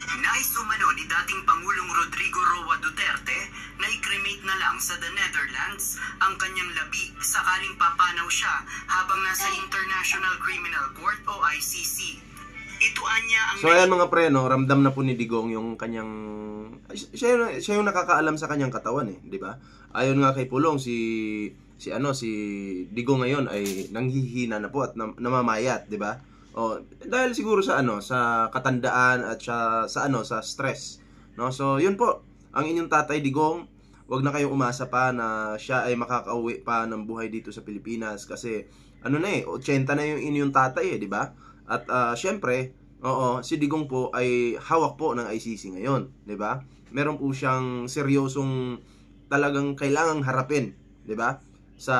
Nais umano ni dating Pangulong Rodrigo Roa Duterte na i-cremate na lang sa the Netherlands ang kanyang labi sakaling papanaw siya habang nasa International Criminal Court o ICC. Ituan niya ang... So ayan mga pre, no, ramdam na po ni Digong yung kanyang... Siya yung nakakaalam sa kanyang katawan eh, di ba? Ayon nga kay Pulong, si Digong ngayon ay nanghihina na po at namamayat, di ba? Oh, dahil siguro sa sa katandaan at sa stress, no? So, yun po, ang inyong tatay Digong, wag na kayong umasa pa na siya ay makakauwi pa ng buhay dito sa Pilipinas kasi 80 na yung inyong tatay eh, di ba? At syempre, si Digong po ay hawak po ng ICC ngayon, di ba? Meron po siyang seryosong talagang kailangang harapin, di ba? Sa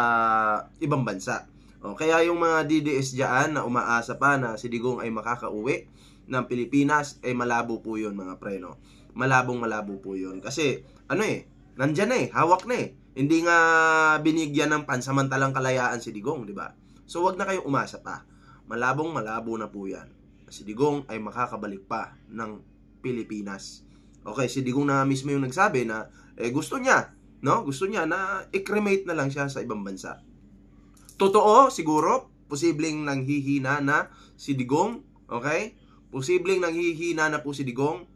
ibang bansa. Kaya yung mga DDS dyan na umaasa pa na si Digong ay makakauwi ng Pilipinas, ay malabo po yun mga pre, no? Malabo po yun. Kasi, nandyan na hawak na Hindi nga binigyan ng pansamantalang kalayaan si Digong, di ba? So, wag na kayong umasa pa. Malabo na po yan. Si Digong ay makakabalik pa ng Pilipinas. Okay, si Digong na mismo yung nagsabi na gusto niya na i-cremate na lang siya sa ibang bansa. Totoo, siguro, posibleng nanghihina na si Digong, okay? Posibleng nanghihina na po si Digong,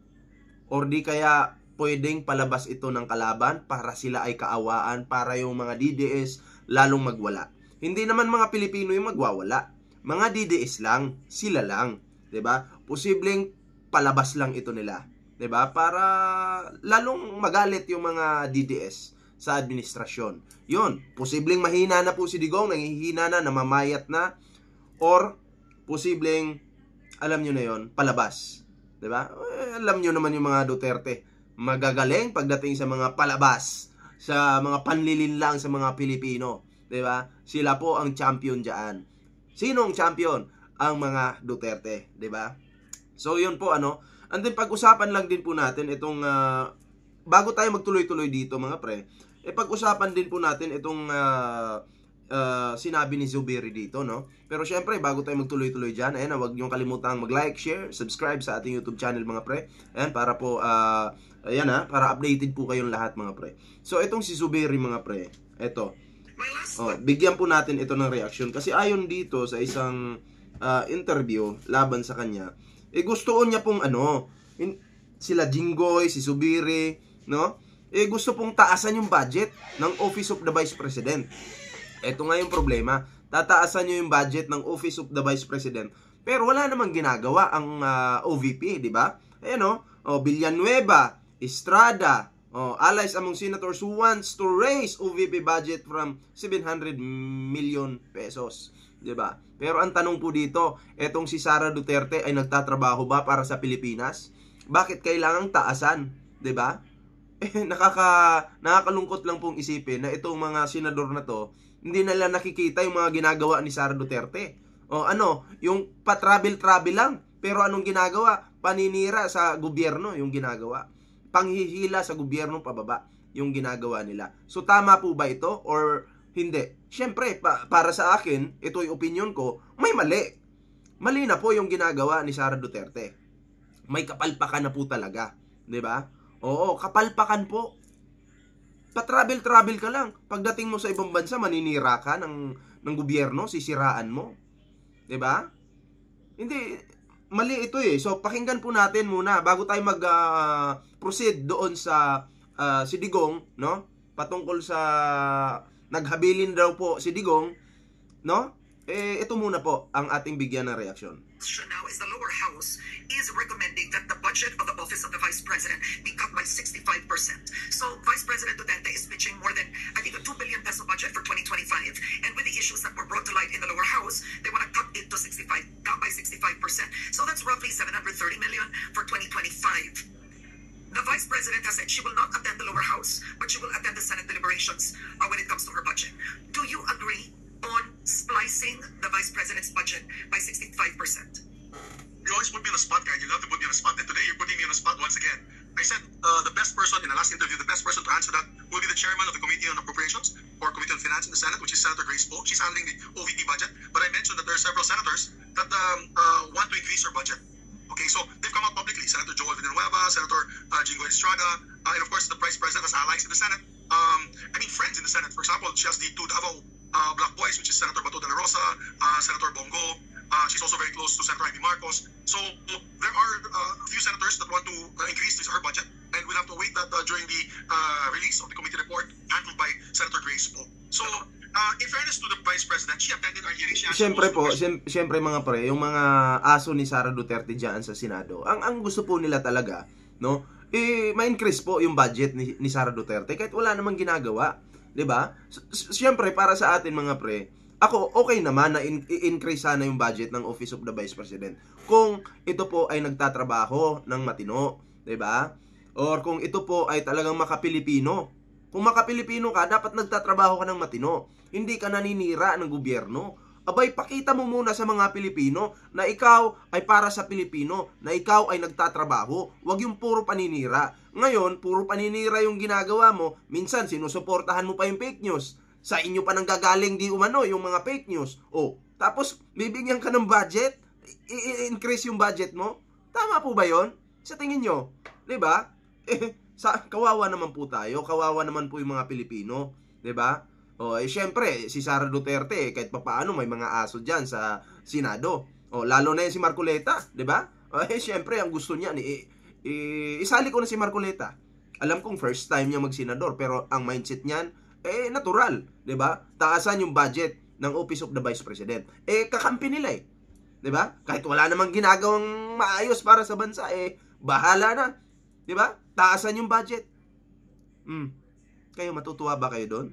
or di kaya pwedeng palabas ito ng kalaban para sila ay kaawaan, para yung mga DDS lalong magwala. Hindi naman mga Pilipino yung magwawala. Mga DDS lang, sila lang, 'di ba? Posibleng palabas lang ito nila, 'di ba? Para lalong magalit yung mga DDS sa administrasyon. Yun, posibleng mahina na po si Digong, nanghihina na, namamayat na, or posibleng, alam nyo na yon, palabas. Diba? Alam nyo naman yung mga Duterte, magagaling pagdating sa mga palabas, sa mga panlilinlang sa mga Pilipino. Diba? Sila po ang champion dyan. Sinong champion? Ang mga Duterte. Diba? So yun po, and then pag-usapan lang din po natin itong, bago tayo magtuloy-tuloy dito mga pre, pag-usapan din po natin itong sinabi ni Zubiri dito, no? Pero syempre, bago tayo magtuloy-tuloy dyan, huwag niyong kalimutang mag-like, share, subscribe sa ating YouTube channel mga pre. Ayan, para po, para updated po kayong lahat mga pre. So, itong si Zubiri mga pre, bigyan po natin ito ng reaction. Kasi ayon dito sa isang interview laban sa kanya, gusto niya pong sila Jinggoy, si Zubiri, no? Gusto pong taasan yung budget ng Office of the Vice President. Ito nga yung problema. Tataasan nyo yung budget ng Office of the Vice President. Pero wala namang ginagawa ang OVP, di ba? Villanueva, Estrada, allies among senators who wants to raise OVP budget from 700 million pesos. Di ba? Pero ang tanong po dito, etong si Sara Duterte ay nagtatrabaho ba para sa Pilipinas? Bakit kailangang taasan? Di ba? Nakakalungkot lang pong isipin na itong mga senador na to, hindi nila nakikita yung mga ginagawa ni Sara Duterte. Yung pa-travel-travel lang. Pero anong ginagawa? Paninira sa gobyerno yung ginagawa. Panghihila sa gobyerno pababa yung ginagawa nila. So tama po ba ito or hindi? Siyempre, para sa akin, ito yung opinion ko, may mali. Mali na po yung ginagawa ni Sara Duterte. May kapalpakan na po talaga. 'Di ba? Oo, kapalpakan po. Pa-travel-travel ka lang. Pagdating mo sa ibang bansa, maninira ka ng gobyerno, sisiraan mo. 'Di ba? Hindi, mali ito So, pakinggan po natin muna bago tayo mag-proceed doon sa si Digong, no? Patungkol sa naghabilin daw po si Digong, no? Ito muna po ang ating bigyan ng reaksyon. Now is the lower house is recommending that the budget of the office of the vice president be cut by 65%. So Vice President Duterte is pitching more than, I think, a 2 billion peso budget for 2025. And with the issues that were brought to light in the lower house, they want to cut it to cut by 65%. So that's roughly 730 million for 2025. The Vice President has said she will not attend the lower house, but she will attend the Senate deliberations when it comes to her budget. Do you agree on splicing the Vice President's budget by 65%? You always put me on the spot, guy. You love to put me on the spot. And today you're putting me on the spot once again. I said the best person in the last interview, the best person to answer that will be the chairman of the Committee on Appropriations or Committee on Finance in the Senate, which is Senator Grace Poe. She's handling the OVP budget. But I mentioned that there are several senators that want to increase her budget. Okay, so they've come out publicly. Senator Joel Villanueva, Jingoy Estrada, and of course the Vice President has allies in the Senate. Friends in the Senate. For example, she has the two Davao Black Boys, which is Senator Bato de la Rosa, Senator Bongo. She's also very close to Senator Amy Marcos. So there are a few senators that want to increase her budget, and we'll have to wait that during the release of the committee report handled by Senator Grace Poe. So in fairness to the Vice President, she attended our hearing. Siyempre mga pre, yung mga aso ni Sara Duterte diyan sa Senado, ang gusto po nila talaga, no? Ma-increase po yung budget ni Sara Duterte kahit wala namang ginagawa, 'di ba? Siyempre para sa atin mga pre, ako okay naman na i-increase sana yung budget ng Office of the Vice President kung ito po ay nagtatrabaho ng matino, 'di ba? Or kung ito po ay talagang makapilipino. Kung makapilipino ka, dapat nagtatrabaho ka ng matino. Hindi ka naninira ng gobyerno. Abay, pakita mo muna sa mga Pilipino na ikaw ay para sa Pilipino, na ikaw ay nagtatrabaho. Huwag yung puro paninira. Ngayon, puro paninira yung ginagawa mo. Minsan, sinusuportahan mo pa yung fake news. Sa inyo pa nang gagaling di umano yung mga fake news. Tapos, bibigyan ka ng budget? I-increase yung budget mo? Tama po ba yon? Sa tingin nyo? Diba? Kawawa naman po tayo. Kawawa naman po yung mga Pilipino. Diba? Syempre, si Sara Duterte, kahit papaano may mga aso dyan sa Senado. Lalo na si Marcoleta, di ba? Syempre, ang gusto niya, isali ko na si Marcoleta. Alam kong first time niya mag-senador, pero ang mindset niyan, natural, di ba? Taasan yung budget ng Office of the Vice President. Kakampi nila di ba? Kahit wala namang ginagawang maayos para sa bansa, bahala na, di ba? Taasan yung budget. Kayo, matutuwa ba kayo doon?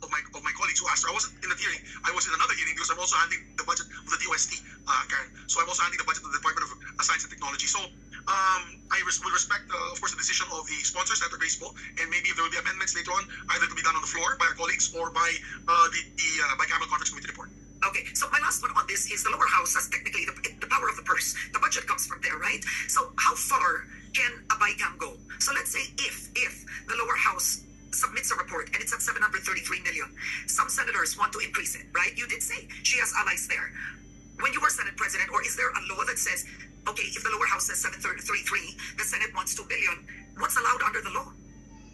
Of my colleagues who asked her. I wasn't in the hearing. I was in another hearing because I'm also handling the budget of the DOST, Karen. So I'm also handling the budget of the Department of Science and Technology. So I will respect, of course, the decision of the sponsors, Senator Grace Poe, and maybe if there will be amendments later on, either to be done on the floor by our colleagues or by the bicameral conference committee report. Okay, so my last one on this is the lower house has technically the power of the purse. The budget comes from there, right? So how far can a BICAM go? So let's say if the lower house submits a report and it's at 733 million. Some senators want to increase it, right? You did say she has allies there. When you were Senate President, or is there a law that says, okay, if the lower house says 733, the Senate wants 2 billion, what's allowed under the law?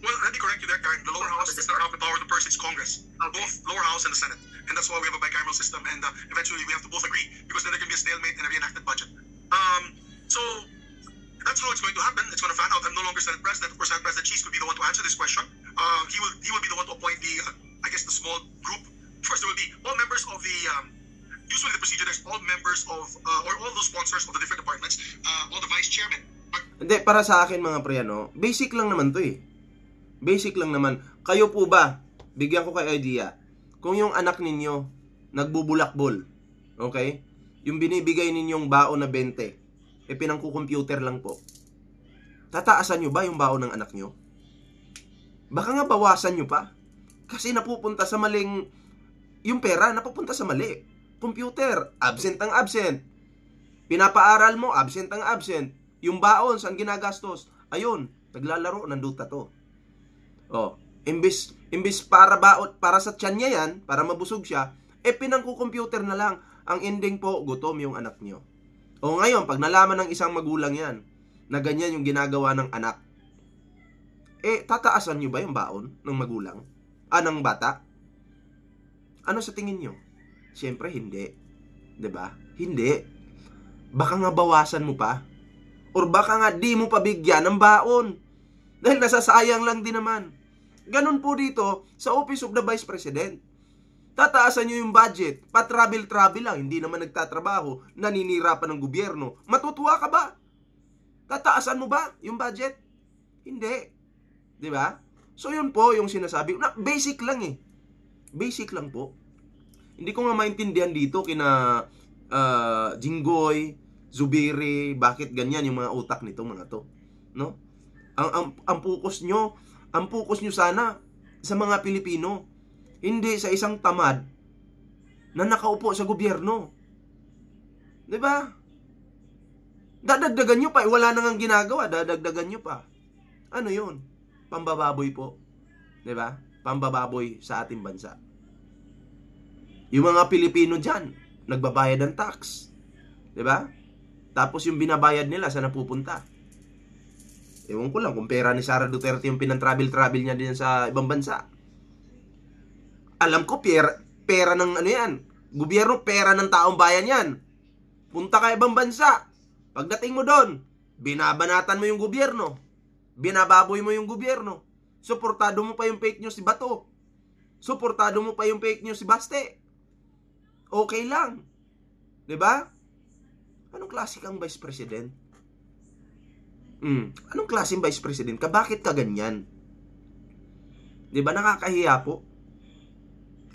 Well, let me correct you there, Karen. The lower house does not have the power of the purse, it's Congress. Okay. Both lower house and the Senate. And that's why we have a bicameral system, and eventually we have to both agree, because then there can be a stalemate and a reenacted budget. So that's how it's going to happen. It's going to fan out. I'm no longer Senate President. Of course, Senate President Cheese could be the one to answer this question. He will be the one to appoint the, the small group. First, there will be all members of the, usually the procedure, there's all members of, or all those sponsors of the different departments, all the vice chairman. Hindi, para sa akin mga pre, basic lang naman to Basic lang naman. Kayo po ba, bigyan ko kayo idea, kung yung anak ninyo, nagbubulakbol, okay? Yung binibigay ninyong baon na 20, pinangko-computer lang po. Tataasan nyo ba yung baon ng anak nyo? Baka nga bawasan nyo pa. Kasi napupunta sa maling, yung pera napupunta sa mali. Computer, absent ang absent. Pinapaaral mo, absent ang absent. Yung baon, saan ginagastos? Ayun, naglalaro ng Dota to. Imbis para baon, para sa tiyan niya yan, para mabusog siya, pinangko-computer na lang. Ang ending po, gutom yung anak nyo. Ngayon, pag nalaman ng isang magulang yan, na ganyan yung ginagawa ng anak, tataasan nyo ba yung baon ng magulang? Ng bata? Ano sa tingin nyo? Siyempre, hindi. 'Di ba? Hindi. Baka nga bawasan mo pa. Or baka nga di mo pa bigyan ng baon. Dahil nasasayang lang din naman. Ganun po dito sa Office of the Vice President. Tataasan nyo yung budget, pa-travel lang, hindi naman nagtatrabaho, naninira pa ng gobyerno. Matutuwa ka ba? Tataasan mo ba yung budget? Hindi. Di ba? So yun po yung sinasabi. Basic lang Basic lang po. Hindi ko nga maintindihan dito kina Jingoy, Zubiri, bakit ganyan yung mga utak nito mga to. No? Ang focus nyo sana sa mga Pilipino. Hindi sa isang tamad na nakaupo sa gobyerno. 'Di ba? Dadagdagan nyo pa, wala nang ang ginagawa, dadagdagan nyo pa. Ano 'yun? Pambababoy po. 'Di ba? Pambababoy sa ating bansa. Yung mga Pilipino diyan, nagbabayad ng tax. 'Di ba? Tapos yung binabayad nila sa napupunta. Ewan ko lang kung pera ni Sara Duterte yung pinang-travel niya din sa ibang bansa. Alam ko, pera ng ano yan. Gobyerno, pera ng taong bayan yan. Punta ka ibang bansa. Pagdating mo doon, binabanatan mo yung gobyerno. Binababoy mo yung gobyerno. Suportado mo pa yung fake news si Bato. Suportado mo pa yung fake news si Baste. Okay lang. 'Di ba? Anong klase kang vice president? Anong klaseng vice president ka? Bakit ka ganyan? 'Di ba, nakakahiya po?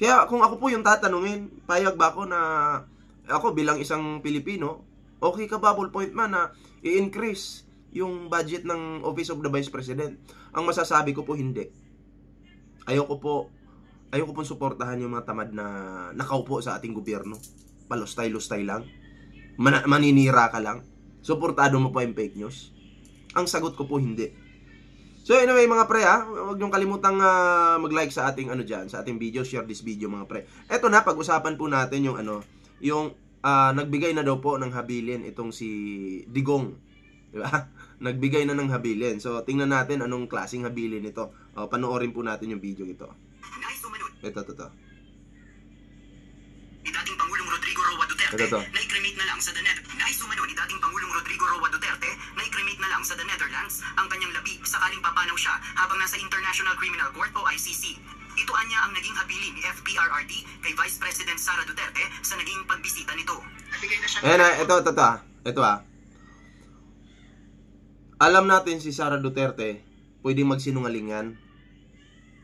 Kaya kung ako po yung tatanungin, payag ba ako na ako bilang isang Pilipino, okay ka ba, Ballpoint Man, na i-increase yung budget ng Office of the Vice President? Ang masasabi ko po, hindi. Ayoko pong suportahan yung mga tamad na nakaupo sa ating gobyerno. Palustay-lustay lang. Maninira ka lang. Suportado mo pa yung fake news? Ang sagot ko po, hindi. So anyway mga pre, huwag niyong kalimutang mag-like sa ating sa ating video, share this video mga pre. Eto na, pag-usapan po natin yung nagbigay na daw po ng habilin itong si Digong. Di ba? Nagbigay na ng habilin. So tingnan natin anong klaseng habilin ito. Panoorin po natin yung video ito. Ito. Ni dating Pangulong Rodrigo Roa Duterte na i-cremate na lang sa the Netherlands. Nais umano ni dating Pangulong Rodrigo Roa Duterte na i-cremate na lang sa the Netherlands ang kanyang labi sakaling papanaw siya habang nasa International Criminal Court o ICC. Ito anya ang naging habilin ni FPRRD kay Vice President Sara Duterte sa naging pagbisita nito. Ito. Alam natin si Sara Duterte, pwedeng magsinungalingan,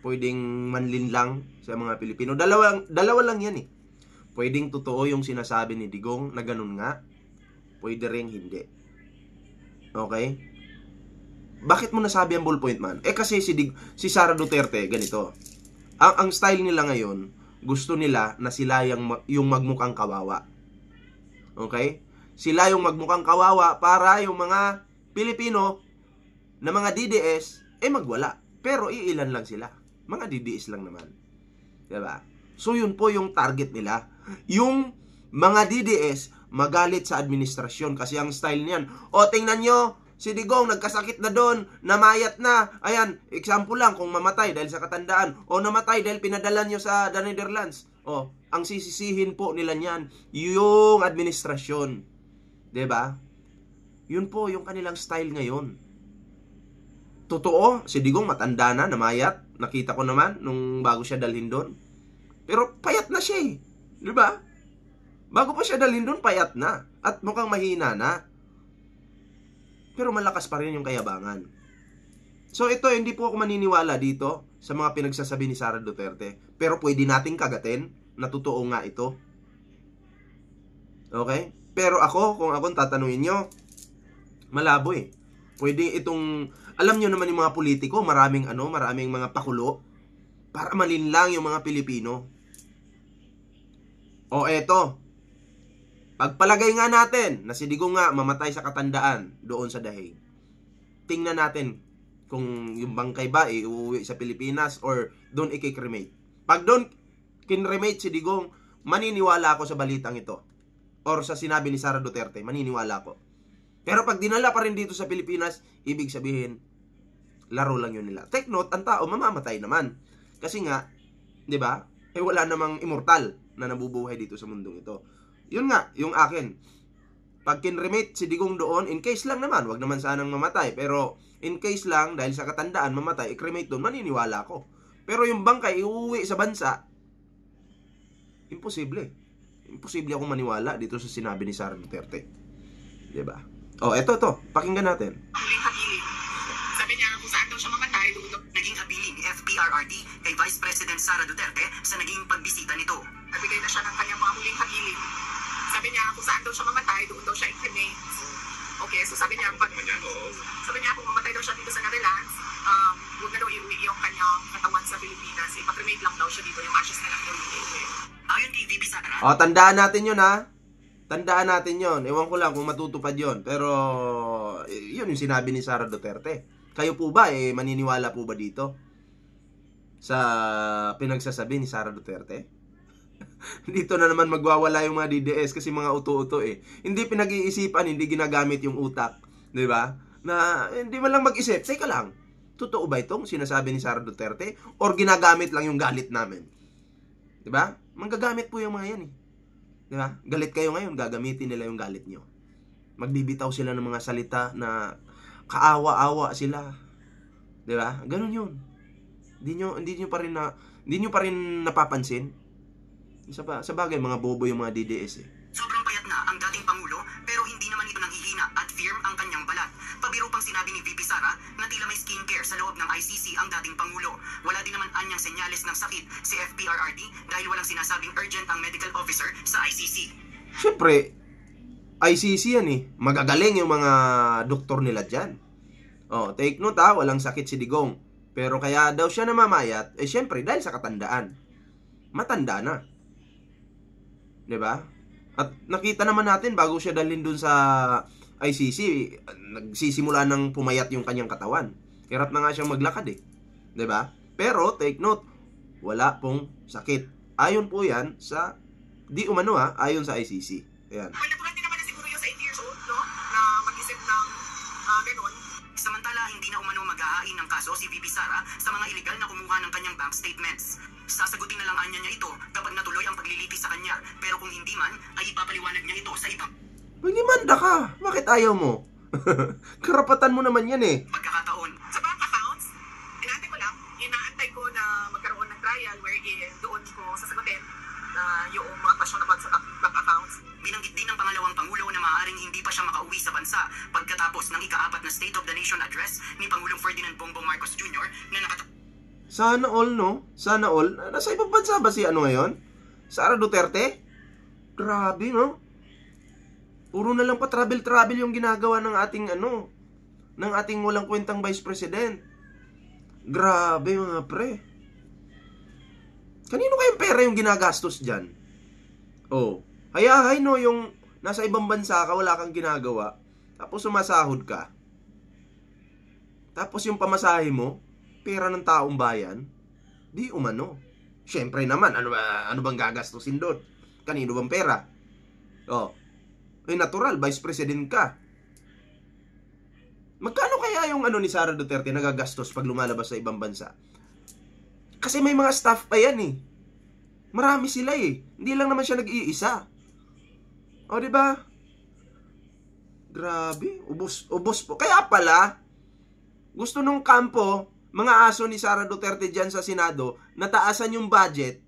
pwedeng manlinlang sa mga Pilipino. Dalawa lang yan eh. Pwedeng totoo yung sinasabi ni Digong na ganun nga. Pwede rin hindi. Okay? Bakit mo nasabi ang Ballpoint Man? Kasi si Sara Duterte, ganito. Ang style nila ngayon, gusto nila na sila yung magmukhang kawawa. Okay? Sila yung magmukhang kawawa para yung mga Pilipino na mga DDS, magwala. Pero iilan lang sila. Mga DDS lang naman. Diba? So yun po yung target nila. Yung mga DDS magalit sa administrasyon kasi ang style niyan. Tingnan nyo, si Digong nagkasakit na doon, namayat na. Ayan, example lang, kung mamatay dahil sa katandaan o namatay dahil pinadala nyo sa the Netherlands. Ang sisisihin po nila niyan, yung administrasyon. Diba? Yun po yung kanilang style ngayon. Totoo, si Digong matanda na, namayat. Nakita ko naman nung bago siya dalhin doon. Pero payat na siya eh. Diba? Bago pa siya dalhin doon, payat na. At mukhang mahina na. Pero malakas pa rin yung kayabangan. So ito, hindi po ako maniniwala dito sa mga pinagsasabi ni Sara Duterte. Pero pwede nating kagatin na totoo nga ito. Okay? Pero kung akong tatanungin nyo, malabo eh. Pwede itong, alam nyo naman yung mga politiko, maraming mga pakulo para malinlang yung mga Pilipino. Eto, pagpalagay nga natin na si Digong nga mamatay sa katandaan doon sa Dahig. Tingnan natin kung yung bangkay ba uuwi sa Pilipinas or doon i-cremate. Pag doon kinremate si Digong, maniniwala ako sa balitang ito. Or sa sinabi ni Sara Duterte, maniniwala ako. Pero pag dinala pa rin dito sa Pilipinas, ibig sabihin, laro lang yun nila. Take note, ang tao mamamatay naman. Kasi nga, di ba, wala namang immortal na nabubuhay dito sa mundong ito. Yun nga, yung akin. Pag kinremate si Digong doon, in case lang naman, wag naman sanang mamatay. Pero in case lang, dahil sa katandaan mamatay, i-cremate doon, maniniwala ko. Pero yung bangkay, iuwi sa bansa, imposible. Imposible akong maniwala dito sa sinabi ni Sara Duterte. Diba? Eto, pakinggan natin. Sabi niya kung saan daw siya mamatay, Naging habilin ni FPRRD kay Vice President Sara Duterte sa naging pagbisita nito. nabigay na siya ng kanyang mga huling habilin. Sabi niya kung saan daw siya mamatay, doon daw siya i-cremate. Okay, so sabi niya kung mamatay daw siya dito sa Netherlands, huwag na daw iuwi yung kanyang katawan sa Pilipinas. Ipa-cremate lang daw siya dito, yung ashes na lang daw iuwi. Ayon kay VP Sara, tandaan natin yun ha. Tandaan natin yun. Ewan ko lang kung matutupad yun. Pero, yun yung sinabi ni Sara Duterte. Kayo po ba, maniniwala po ba dito? Sa pinagsasabi ni Sara Duterte? Dito na naman magwawala yung mga DDS kasi mga uto-uto eh. Hindi pinag-iisipan, hindi ginagamit yung utak. Diba? Na hindi man lang mag-isip, teka lang, totoo ba itong sinasabi ni Sara Duterte? Or ginagamit lang yung galit namin? Diba? Manggagamit po yung mga yan eh. Diba? Galit kayo ngayon, gagamitin nila yung galit nyo. Magbibitaw sila ng mga salita na kaawa-awa sila. Diba? Ganun yun. Hindi nyo pa rin napapansin. Sa bagay, mga bobo yung mga DDS eh. Sobrang payat na ang dating Pangulo pero hindi naman ito nanghihina at firm ang kanyang balat. Pabiro pang sinabi ni VP Sara na tila may skincare sa loob ng ICC ang dating Pangulo. Wala din naman anyang senyales ng sakit si FPRRD dahil walang sinasabing urgent ang medical officer sa ICC. Siyempre, ICC yan eh. Magagaling yung mga doktor nila dyan. Oh, take note ha, walang sakit si Digong. Pero kaya daw siya namamayat, siyempre dahil sa katandaan. Matanda na. 'Di ba? At nakita naman natin bago siya dalhin dun sa ICC, nagsisimula ng pumayat yung kanyang katawan. Hirap na nga siyang maglakad eh. 'Di ba? Pero take note, wala pong sakit. Ayon po 'yan sa ayon sa ICC. Ayan. Well, natural din naman na siguro yung sa 8 years old, no? Na mag-isip ng ganun. Samantala, hindi na umano mag-aain ng kaso si VP Sara sa mga illegal na kumuha ng kanyang bank statements. Sasagutin na lang anya niya ito kapag natuloy ang paglilitis sa kanya. Pero kung hindi man, ay ipapaliwanag niya ito sa ibang Maglimanda ka. Bakit ayaw mo? Karapatan mo naman yan eh. pagkakataon. Sa bank accounts, inaantay ko lang, inaantay ko na magkaroon ng trial wherein doon ko sasagutin na yung mga question about sa bank accounts. Binanggit din ng pangalawang Pangulo na maaaring hindi pa siya makauwi sa bansa pagkatapos ng ika-4 na State of the Nation address ni Pangulong Ferdinand Bongbong Marcos Jr. na Sana all, no? Sana all. Nasa ibang bansa ba si ano ngayon? Sara Duterte? Grabe, no? Puro na lang pa travel yung ginagawa ng ating ng ating walang kwentang Vice President. Grabe mga pre. Kanino kayong pera yung ginagastos dyan? Oh, hayahay no, yung nasa ibang bansa ka, wala kang ginagawa, tapos sumasahod ka. Tapos yung pamasahe mo, pera ng taong bayan, di umano. Siyempre naman, ano bang gagastusin doon? Kanino bang pera? Oh, natural, Vice President ka. Magkano kaya yung ni Sara Duterte nagagastos pag lumalabas sa ibang bansa? Kasi may mga staff pa yan eh. Marami sila eh. Hindi lang naman siya nag-iisa. O, di ba? Grabe, ubos po. Kaya pala, gusto nung kampo, mga aso ni Sara Duterte dyan sa Senado, nataasan yung budget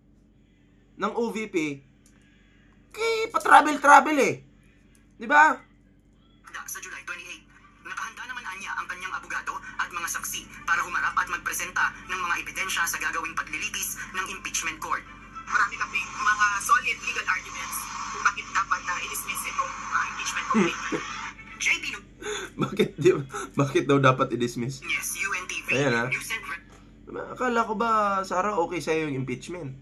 ng OVP, kaya pa-travel eh. Di ba? sa July 28. Nakahanda naman anya ang kanyang abogado at mga saksi para humarap at magpresenta ng mga ebidensya sa gagawing paglilitis ng impeachment court. Marami kami mga solid legal arguments kung bakit dapat i-dismiss itong impeachment complaint. JP Bakit daw dapat i-dismiss? Yes, UNTV. Ayan, ha? News and Akala ko ba, Sara, okay sa'yo yung impeachment?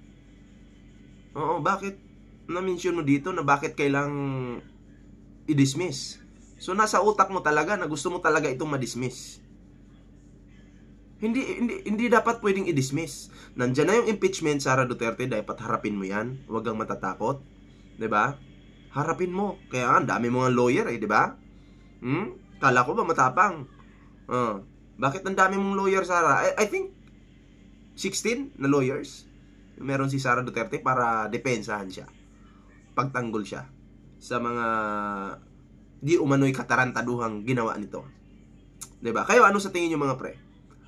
Oo, bakit? Na-mention mo dito na bakit kailang i-dismiss? So, nasa utak mo talaga na gusto mo talaga itong ma-dismiss. Hindi dapat pwedeng i-dismiss. Nandyan na yung impeachment, Sara Duterte, dapat harapin mo yan. Huwag kang matatakot. 'Di ba? Harapin mo. Kaya ang dami mga lawyer 'di ba? Kala ko ba matapang? Bakit ang dami mong lawyer, Sara? I think 16 na lawyers meron si Sara Duterte para depensahan siya. Pagtanggol siya sa mga di umano'y katarantaduhang ginawa nito. 'Di ba? Kayo, ano sa tingin niyo mga pre?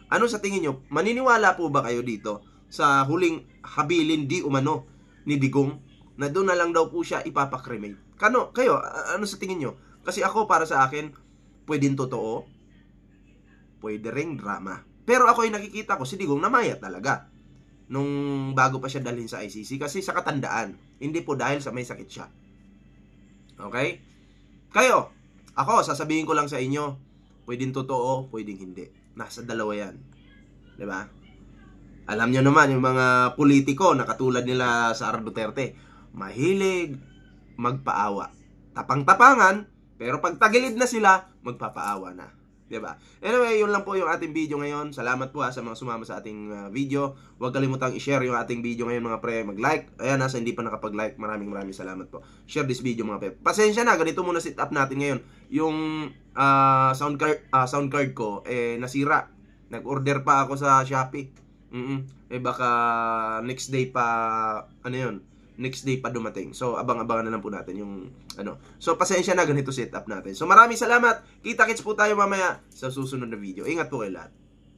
Ano sa tingin nyo? Maniniwala po ba kayo dito sa huling habilin di umano ni Digong na doon na lang daw po siya ipapakremate? Kayo, ano sa tingin nyo? Kasi ako, para sa akin, pwedeng totoo, pwede ring drama. Pero ako ay nakikita ko si Digong namaya talaga nung bago pa siya dalhin sa ICC kasi sa katandaan, hindi po dahil sa may sakit siya. Okay? Kayo, ako, sasabihin ko lang sa inyo, pwedeng totoo, pwedeng hindi. Nasa dalawa yan. 'Di ba? Alam niyo naman yung mga politiko na katulad nila Sara Duterte, mahilig magpaawa. Tapang-tapangan, pero pag tagilid na sila, magpapaawa na. Diba? Anyway, yun lang po yung ating video ngayon. Salamat po sa mga sumama sa ating video. Huwag kalimutang i-share yung ating video ngayon mga pre. Mag-like. Ayan, sa hindi pa nakapag-like, maraming salamat po. Share this video mga pre. Pasensya na, ganito muna sit up natin ngayon. Yung sound card ko, nasira. Nag-order pa ako sa Shopee. Baka next day pa, next day pa dumating. So, abang-abangan na lang po natin yung, So, pasensya na, ganito setup natin. So, maraming salamat. Kita-kits po tayo mamaya sa susunod na video. Ingat po kayo lahat.